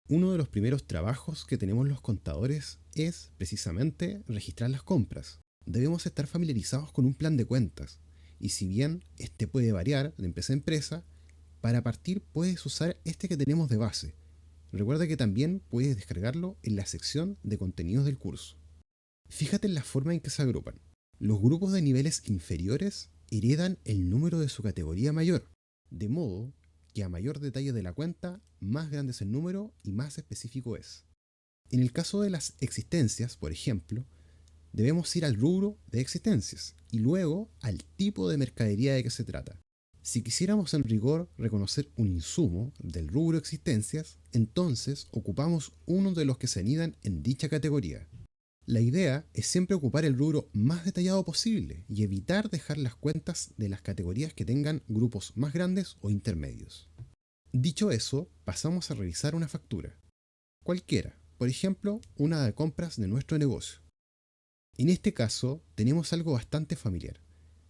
Uno de los primeros trabajos que tenemos los contadores es precisamente registrar las compras. Debemos estar familiarizados con un plan de cuentas, y si bien este puede variar de empresa a empresa, para partir puedes usar este que tenemos de base. Recuerda que también puedes descargarlo en la sección de contenidos del curso. Fíjate en la forma en que se agrupan. Los grupos de niveles inferiores heredan el número de su categoría mayor, de modo que a mayor detalle de la cuenta, más grande es el número y más específico es. En el caso de las existencias, por ejemplo, debemos ir al rubro de existencias y luego al tipo de mercadería de que se trata. Si quisiéramos en rigor reconocer un insumo del rubro existencias, entonces ocupamos uno de los que se anidan en dicha categoría. La idea es siempre ocupar el rubro más detallado posible y evitar dejar las cuentas de las categorías que tengan grupos más grandes o intermedios. Dicho eso, pasamos a revisar una factura. Cualquiera, por ejemplo, una de compras de nuestro negocio. En este caso, tenemos algo bastante familiar.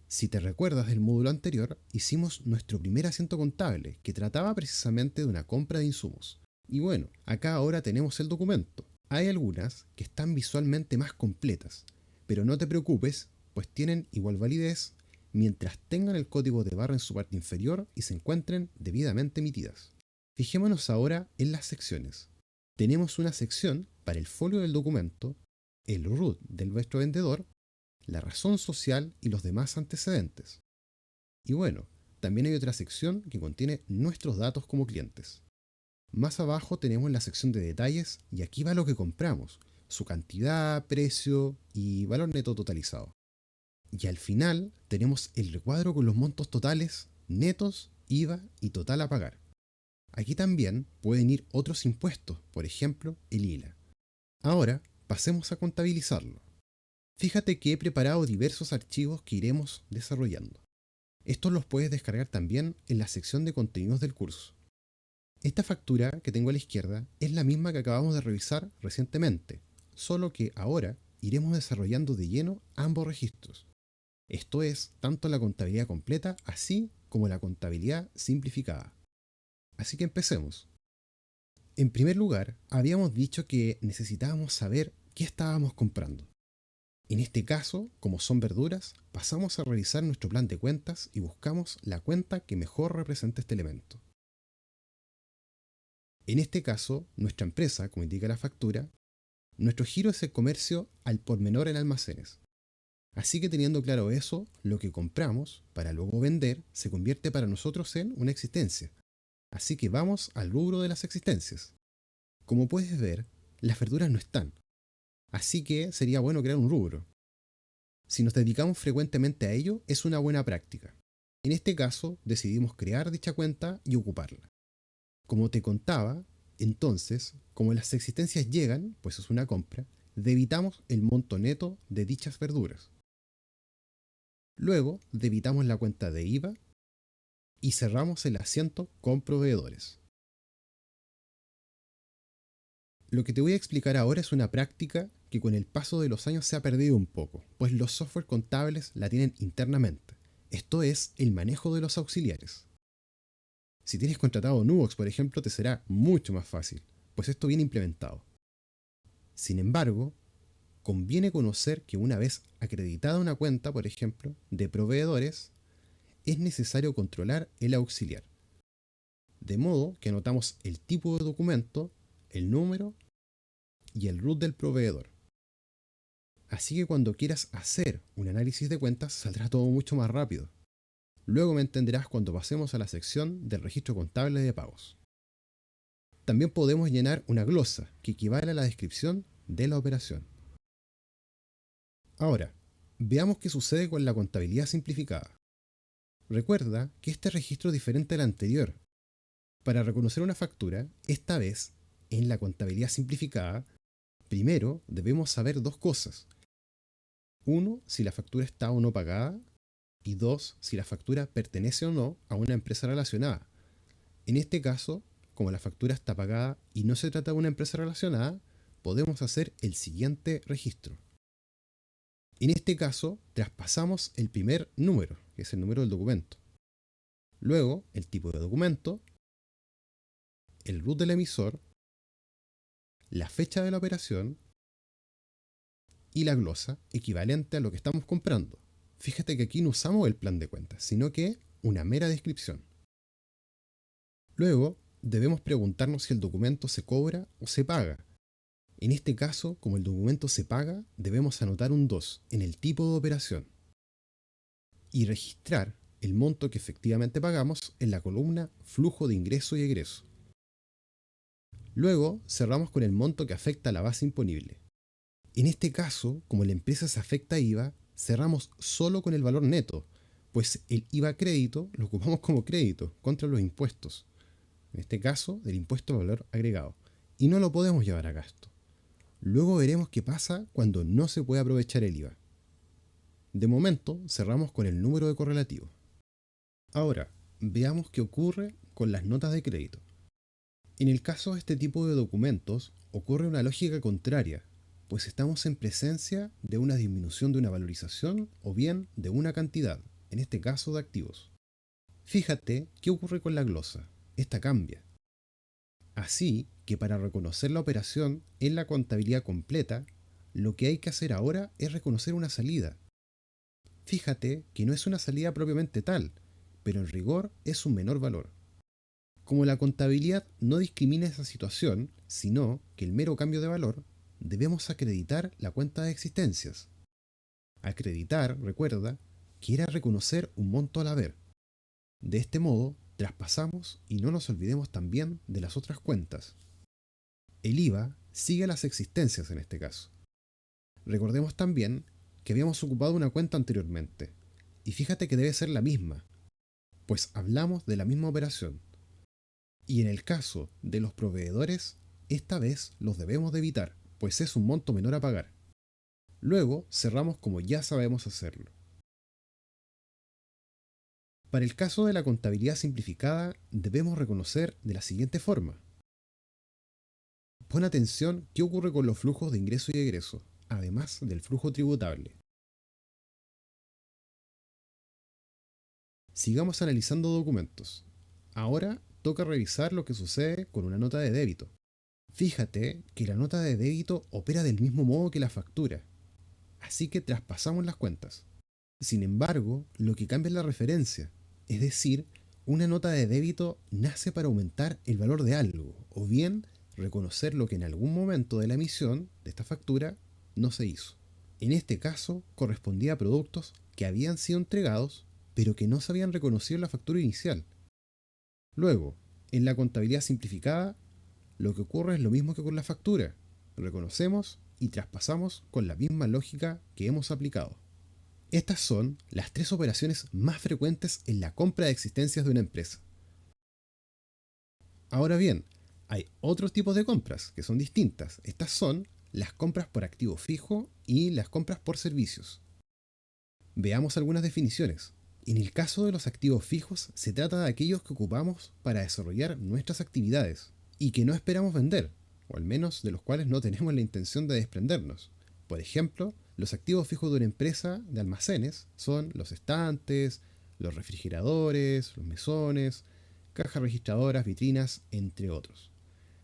Si te recuerdas del módulo anterior, hicimos nuestro primer asiento contable, que trataba precisamente de una compra de insumos. Y bueno, acá ahora tenemos el documento. Hay algunas que están visualmente más completas, pero no te preocupes, pues tienen igual validez mientras tengan el código de barra en su parte inferior y se encuentren debidamente emitidas. Fijémonos ahora en las secciones. Tenemos una sección para el folio del documento, el root del nuestro vendedor, la razón social y los demás antecedentes. Y bueno, también hay otra sección que contiene nuestros datos como clientes. Más abajo tenemos la sección de detalles y aquí va lo que compramos, su cantidad, precio y valor neto totalizado. Y al final tenemos el recuadro con los montos totales, netos, IVA y total a pagar. Aquí también pueden ir otros impuestos, por ejemplo, el ILA. Ahora pasemos a contabilizarlo. Fíjate que he preparado diversos archivos que iremos desarrollando. Estos los puedes descargar también en la sección de contenidos del curso. Esta factura que tengo a la izquierda es la misma que acabamos de revisar recientemente, solo que ahora iremos desarrollando de lleno ambos registros. Esto es, tanto la contabilidad completa así como la contabilidad simplificada. Así que empecemos. En primer lugar, habíamos dicho que necesitábamos saber qué estábamos comprando. En este caso, como son verduras, pasamos a revisar nuestro plan de cuentas y buscamos la cuenta que mejor represente este elemento. En este caso, nuestra empresa, como indica la factura, nuestro giro es el comercio al por menor en almacenes. Así que teniendo claro eso, lo que compramos para luego vender se convierte para nosotros en una existencia. Así que vamos al rubro de las existencias. Como puedes ver, las verduras no están. Así que sería bueno crear un rubro. Si nos dedicamos frecuentemente a ello, es una buena práctica. En este caso, decidimos crear dicha cuenta y ocuparla. Como te contaba, entonces, como las existencias llegan, pues es una compra, debitamos el monto neto de dichas verduras. Luego, debitamos la cuenta de IVA y cerramos el asiento con proveedores. Lo que te voy a explicar ahora es una práctica que con el paso de los años se ha perdido un poco, pues los software contables la tienen internamente. Esto es el manejo de los auxiliares. Si tienes contratado Nubox, por ejemplo, te será mucho más fácil, pues esto viene implementado. Sin embargo, conviene conocer que una vez acreditada una cuenta, por ejemplo, de proveedores, es necesario controlar el auxiliar. De modo que anotamos el tipo de documento, el número y el root del proveedor. Así que cuando quieras hacer un análisis de cuentas saldrá todo mucho más rápido. Luego me entenderás cuando pasemos a la sección del registro contable de pagos. También podemos llenar una glosa que equivale a la descripción de la operación. Ahora, veamos qué sucede con la contabilidad simplificada. Recuerda que este registro es diferente al anterior. Para reconocer una factura, esta vez, en la contabilidad simplificada, primero debemos saber dos cosas. Uno, si la factura está o no pagada. Y dos, si la factura pertenece o no a una empresa relacionada. En este caso, como la factura está pagada y no se trata de una empresa relacionada, podemos hacer el siguiente registro. En este caso, traspasamos el primer número, que es el número del documento. Luego, el tipo de documento, el root del emisor la fecha de la operación y la glosa equivalente a lo que estamos comprando. Fíjate que aquí no usamos el plan de cuentas, sino que una mera descripción. Luego, debemos preguntarnos si el documento se cobra o se paga. En este caso, como el documento se paga, debemos anotar un 2 en el tipo de operación y registrar el monto que efectivamente pagamos en la columna flujo de ingreso y egreso. Luego, cerramos con el monto que afecta a la base imponible. En este caso, como la empresa se afecta a IVA, cerramos solo con el valor neto, pues el IVA crédito lo ocupamos como crédito contra los impuestos, en este caso del impuesto al valor agregado, y no lo podemos llevar a gasto. Luego veremos qué pasa cuando no se puede aprovechar el IVA. De momento, cerramos con el número de correlativo. Ahora, veamos qué ocurre con las notas de crédito. En el caso de este tipo de documentos, ocurre una lógica contraria, pues estamos en presencia de una disminución de una valorización o bien de una cantidad, en este caso de activos. Fíjate qué ocurre con la glosa. Esta cambia. Así que para reconocer la operación en la contabilidad completa, lo que hay que hacer ahora es reconocer una salida. Fíjate que no es una salida propiamente tal, pero en rigor es un menor valor. Como la contabilidad no discrimina esa situación, sino que el mero cambio de valor, debemos acreditar la cuenta de existencias. Acreditar, recuerda, que era reconocer un monto al haber. De este modo, traspasamos y no nos olvidemos también de las otras cuentas. El IVA sigue las existencias en este caso. Recordemos también que habíamos ocupado una cuenta anteriormente, y fíjate que debe ser la misma, pues hablamos de la misma operación. Y en el caso de los proveedores, esta vez los debemos de evitar, pues es un monto menor a pagar. Luego cerramos como ya sabemos hacerlo. Para el caso de la contabilidad simplificada, debemos reconocer de la siguiente forma. Pon atención qué ocurre con los flujos de ingreso y egreso, además del flujo tributable. Sigamos analizando documentos. Ahora toca revisar lo que sucede con una nota de débito. Fíjate que la nota de débito opera del mismo modo que la factura, así que traspasamos las cuentas. Sin embargo, lo que cambia es la referencia, es decir, una nota de débito nace para aumentar el valor de algo, o bien reconocer lo que en algún momento de la emisión de esta factura no se hizo. En este caso, correspondía a productos que habían sido entregados, pero que no se habían reconocido en la factura inicial. Luego, en la contabilidad simplificada, lo que ocurre es lo mismo que con la factura. Reconocemos y traspasamos con la misma lógica que hemos aplicado. Estas son las tres operaciones más frecuentes en la compra de existencias de una empresa. Ahora bien, hay otros tipos de compras que son distintas. Estas son las compras por activo fijo y las compras por servicios. Veamos algunas definiciones. En el caso de los activos fijos, se trata de aquellos que ocupamos para desarrollar nuestras actividades y que no esperamos vender, o al menos de los cuales no tenemos la intención de desprendernos. Por ejemplo, los activos fijos de una empresa de almacenes son los estantes, los refrigeradores, los mesones, cajas registradoras, vitrinas, entre otros.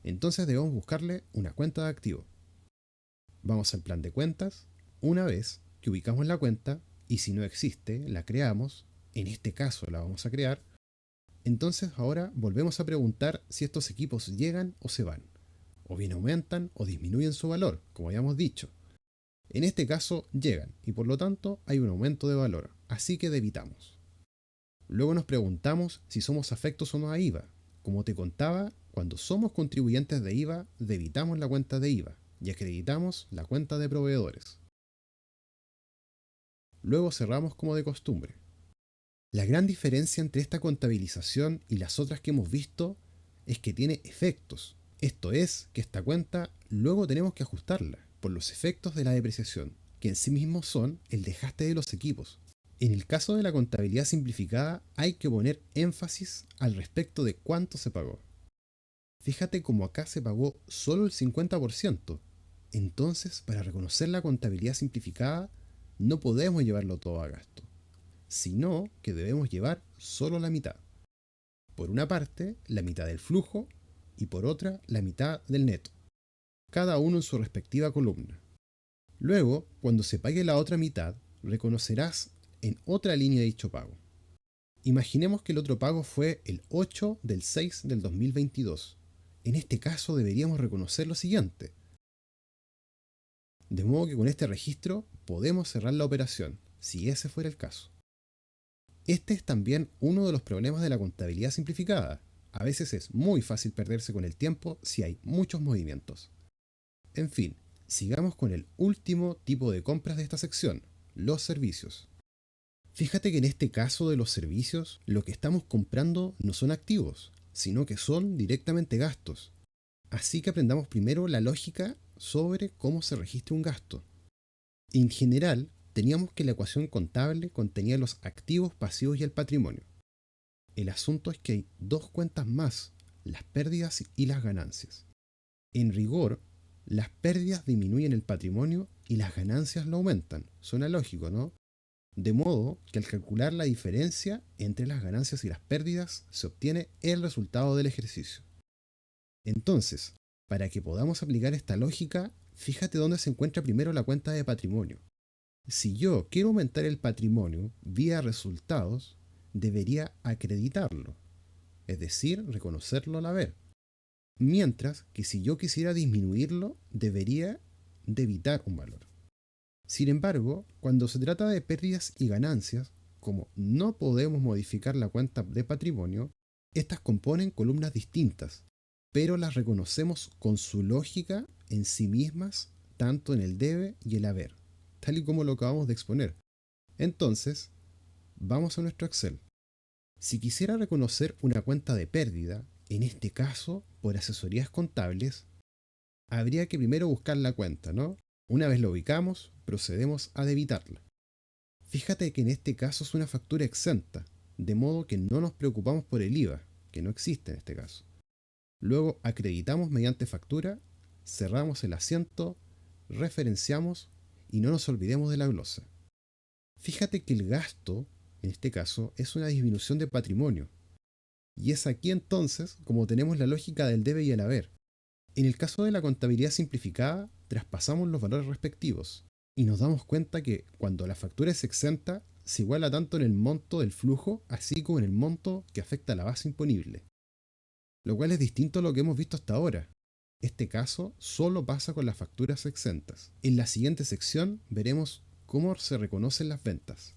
Entonces debemos buscarle una cuenta de activo. Vamos al plan de cuentas. Una vez que ubicamos la cuenta, y si no existe, la creamos, en este caso la vamos a crear, entonces ahora volvemos a preguntar si estos equipos llegan o se van, o bien aumentan o disminuyen su valor, como habíamos dicho. En este caso llegan y por lo tanto hay un aumento de valor, así que debitamos. Luego nos preguntamos si somos afectos o no a IVA. Como te contaba, cuando somos contribuyentes de IVA, debitamos la cuenta de IVA y acreditamos la cuenta de proveedores. Luego cerramos como de costumbre. La gran diferencia entre esta contabilización y las otras que hemos visto es que tiene efectos. Esto es, que esta cuenta luego tenemos que ajustarla por los efectos de la depreciación, que en sí mismos son el desgaste de los equipos. En el caso de la contabilidad simplificada hay que poner énfasis al respecto de cuánto se pagó. Fíjate como acá se pagó solo el 50%. Entonces, para reconocer la contabilidad simplificada, no podemos llevarlo todo a gasto, sino que debemos llevar solo la mitad. Por una parte, la mitad del flujo y por otra, la mitad del neto. cada uno en su respectiva columna. Luego, cuando se pague la otra mitad, reconocerás en otra línea dicho pago. Imaginemos que el otro pago fue el 8 del 6 del 2022. En este caso deberíamos reconocer lo siguiente. De modo que con este registro podemos cerrar la operación, si ese fuera el caso. Este es también uno de los problemas de la contabilidad simplificada. A veces es muy fácil perderse con el tiempo si hay muchos movimientos. En fin, sigamos con el último tipo de compras de esta sección, los servicios. Fíjate que en este caso de los servicios, lo que estamos comprando no son activos, sino que son directamente gastos. Así que aprendamos primero la lógica sobre cómo se registra un gasto. En general, teníamos que la ecuación contable contenía los activos, pasivos y el patrimonio. El asunto es que hay dos cuentas más, las pérdidas y las ganancias. En rigor, las pérdidas disminuyen el patrimonio y las ganancias lo aumentan. Suena lógico, ¿no? De modo que al calcular la diferencia entre las ganancias y las pérdidas se obtiene el resultado del ejercicio. Entonces, para que podamos aplicar esta lógica, fíjate dónde se encuentra primero la cuenta de patrimonio. Si yo quiero aumentar el patrimonio vía resultados, debería acreditarlo, es decir, reconocerlo al haber. Mientras que si yo quisiera disminuirlo, debería debitar un valor. Sin embargo, cuando se trata de pérdidas y ganancias, como no podemos modificar la cuenta de patrimonio, estas componen columnas distintas, pero las reconocemos con su lógica en sí mismas, tanto en el debe y el haber, tal y como lo acabamos de exponer. Entonces, vamos a nuestro Excel. Si quisiera reconocer una cuenta de pérdida, en este caso, por asesorías contables, habría que primero buscar la cuenta, ¿no? Una vez lo ubicamos, procedemos a debitarla. Fíjate que en este caso es una factura exenta, de modo que no nos preocupamos por el IVA, que no existe en este caso. Luego acreditamos mediante factura, cerramos el asiento, referenciamos y no nos olvidemos de la glosa. Fíjate que el gasto, en este caso, es una disminución de patrimonio. Y es aquí entonces como tenemos la lógica del debe y el haber. En el caso de la contabilidad simplificada, traspasamos los valores respectivos y nos damos cuenta que cuando la factura es exenta, se iguala tanto en el monto del flujo así como en el monto que afecta a la base imponible. Lo cual es distinto a lo que hemos visto hasta ahora. Este caso solo pasa con las facturas exentas. En la siguiente sección veremos cómo se reconocen las ventas.